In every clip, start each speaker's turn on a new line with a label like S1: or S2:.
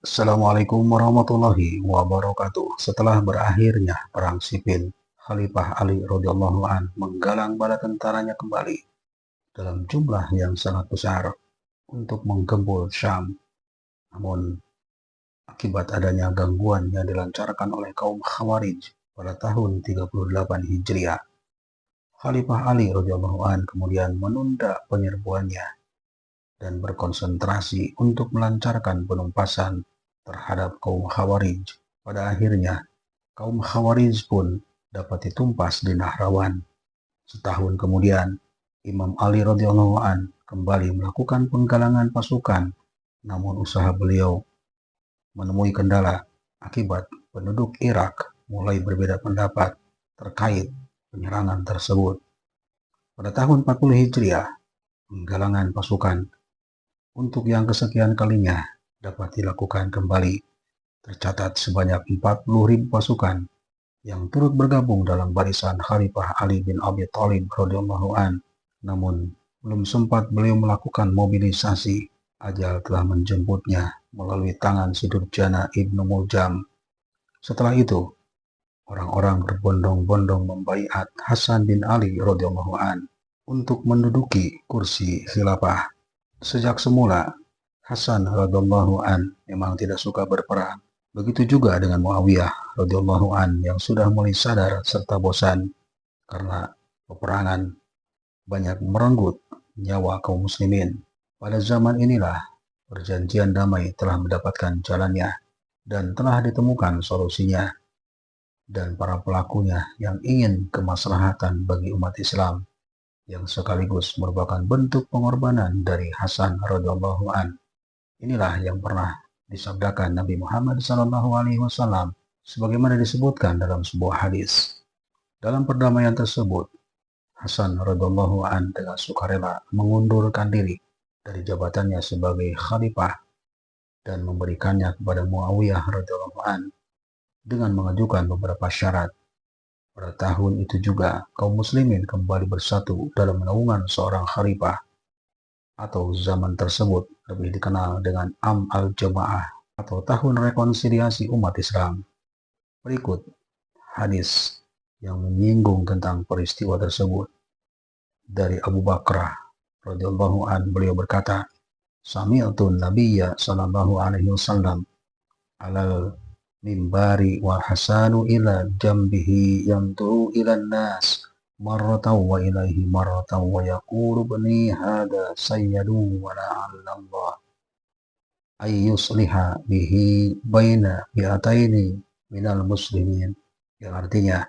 S1: Assalamualaikum warahmatullahi wabarakatuh. Setelah berakhirnya perang sipil, Khalifah Ali radhiyallahu an menggalang bala tentaranya kembali dalam jumlah yang sangat besar untuk menggempur Syam. Namun, akibat adanya gangguan yang dilancarkan oleh kaum Khawarij pada tahun 38 Hijriah, Khalifah Ali radhiyallahu an kemudian menunda penyerbuannya dan berkonsentrasi untuk melancarkan penumpasan terhadap kaum Khawarij. Pada akhirnya, kaum Khawarij pun dapat ditumpas di Nahrawan. Setahun kemudian, Imam Ali radhiyallahu an kembali melakukan penggalangan pasukan, namun usaha beliau menemui kendala akibat penduduk Irak mulai berbeda pendapat terkait penyerangan tersebut. Pada tahun 40 Hijriah, penggalangan pasukan untuk yang kesekian kalinya dapat dilakukan kembali. Tercatat sebanyak 40.000 pasukan yang turut bergabung dalam barisan Khalifah Ali bin Abi Thalib radhiyallahu an. Namun, belum sempat beliau melakukan mobilisasi, ajal telah menjemputnya melalui tangan si Durjana Ibnu Muljam. Setelah itu, orang-orang berbondong-bondong membaiat Hasan bin Ali radhiyallahu an untuk menduduki kursi khilafah. Sejak semula, Hasan radhiyallahu an memang tidak suka berperang. Begitu juga dengan Muawiyah radhiyallahu an yang sudah mulai sadar serta bosan karena peperangan banyak merenggut nyawa kaum muslimin. Pada zaman inilah perjanjian damai telah mendapatkan jalannya dan telah ditemukan solusinya, dan para pelakunya yang ingin kemaslahatan bagi umat Islam yang sekaligus merupakan bentuk pengorbanan dari Hasan radhiyallahu an. Inilah yang pernah disabdakan Nabi Muhammad SAW sebagaimana disebutkan dalam sebuah hadis. Dalam perdamaian tersebut, Hasan radhiyallahu an dengan sukarela mengundurkan diri dari jabatannya sebagai khalifah dan memberikannya kepada Muawiyah radhiyallahu an dengan mengajukan beberapa syarat. Pada tahun itu juga kaum muslimin kembali bersatu dalam naungan seorang khalifah, atau zaman tersebut lebih dikenal dengan Am al-Jamaah atau tahun rekonsiliasi umat Islam. Berikut hadis yang menyinggung tentang peristiwa tersebut dari Abu Bakrah radhiyallahu an. Beliau berkata, "Sami'tu Nabiyya sallallahu alaihi wasallam alal mimbari wa Hasanu ila jambihi yanzuru ila nas marratan wa ilaihi marratan wa yaqulu bani hada sayyadu wa la'allallah ay yusliha bihi baina bi'ataini minal muslimin." Yang artinya,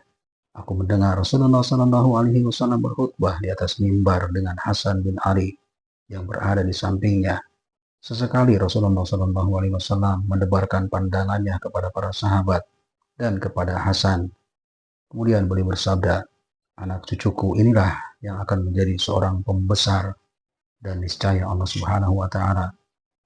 S1: aku mendengar Rasulullah Sallallahu Alaihi Wasallam berkhutbah di atas mimbar dengan Hasan bin Ali yang berada di sampingnya. Sesekali Rasulullah Sallallahu Alaihi Wasallam mendebarkan pandangannya kepada para sahabat dan kepada Hasan. Kemudian beliau bersabda, "Anak cucuku inilah yang akan menjadi seorang pembesar, dan niscaya Allah Subhanahu wa Ta'ala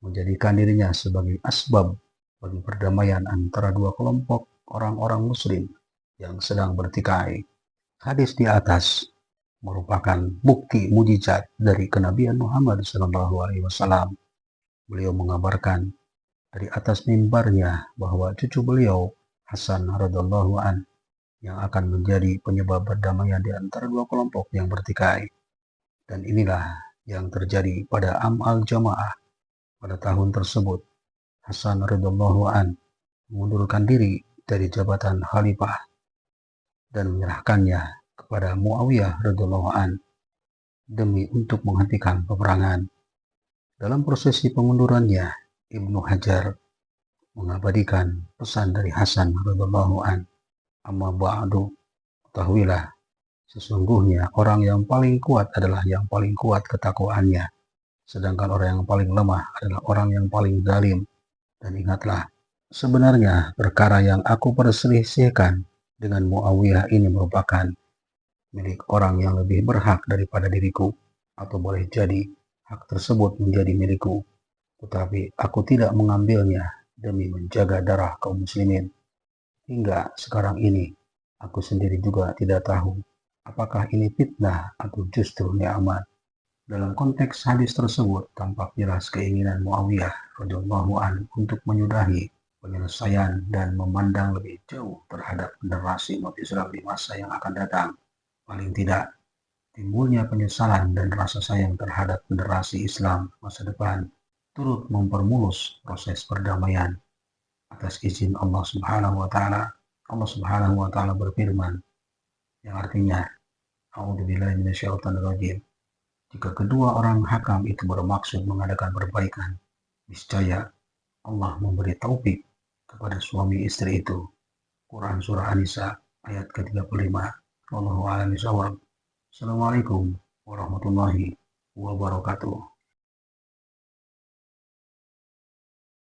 S1: menjadikan dirinya sebagai asbab bagi perdamaian antara dua kelompok orang-orang Muslim yang sedang bertikai." Hadis di atas merupakan bukti mujizat dari kenabian Muhammad SAW. Beliau mengabarkan dari atas mimbarnya bahwa cucu beliau Hasan radhiyallahu an yang akan menjadi penyebab perdamaian di antara dua kelompok yang bertikai. Dan inilah yang terjadi pada Am al-Jamaah. Pada tahun tersebut, Hasan radhiyallahu an mengundurkan diri dari jabatan khalifah dan menyerahkannya kepada Muawiyah radhiyallahu an demi untuk menghentikan peperangan. Dalam prosesi pengundurannya, Ibnu Hajar mengabadikan pesan dari Hasan radhiyallahu an, "Amma ba'du, ketahuilah, sesungguhnya orang yang paling kuat adalah yang paling kuat ketakwaannya, sedangkan orang yang paling lemah adalah orang yang paling zalim. Dan ingatlah, sebenarnya perkara yang aku perselisihkan dengan Muawiyah ini merupakan milik orang yang lebih berhak daripada diriku, atau boleh jadi hak tersebut menjadi milikku, tetapi aku tidak mengambilnya demi menjaga darah kaum muslimin. Hingga sekarang ini, aku sendiri juga tidak tahu apakah ini fitnah atau justru nikmat." Dalam konteks hadis tersebut, tampak jelas keinginan Muawiyah radhiyallahu anhu untuk menyudahi penyelesaian dan memandang lebih jauh terhadap generasi umat Islam di masa yang akan datang. Paling tidak, timbulnya penyesalan dan rasa sayang terhadap generasi Islam masa depan turut mempermulus proses perdamaian. Atas izin Allah Subhanahu wa taala, Allah Subhanahu wa taala berfirman yang artinya, A'udzubillahi minasyaitonirrajim. Jika kedua orang hakam itu bermaksud mengadakan perbaikan, niscaya Allah memberi taufik kepada suami istri itu. Quran Surah An-Nisa ayat ke-35. Wallahu a'lam bishawab. Assalamualaikum warahmatullahi wabarakatuh.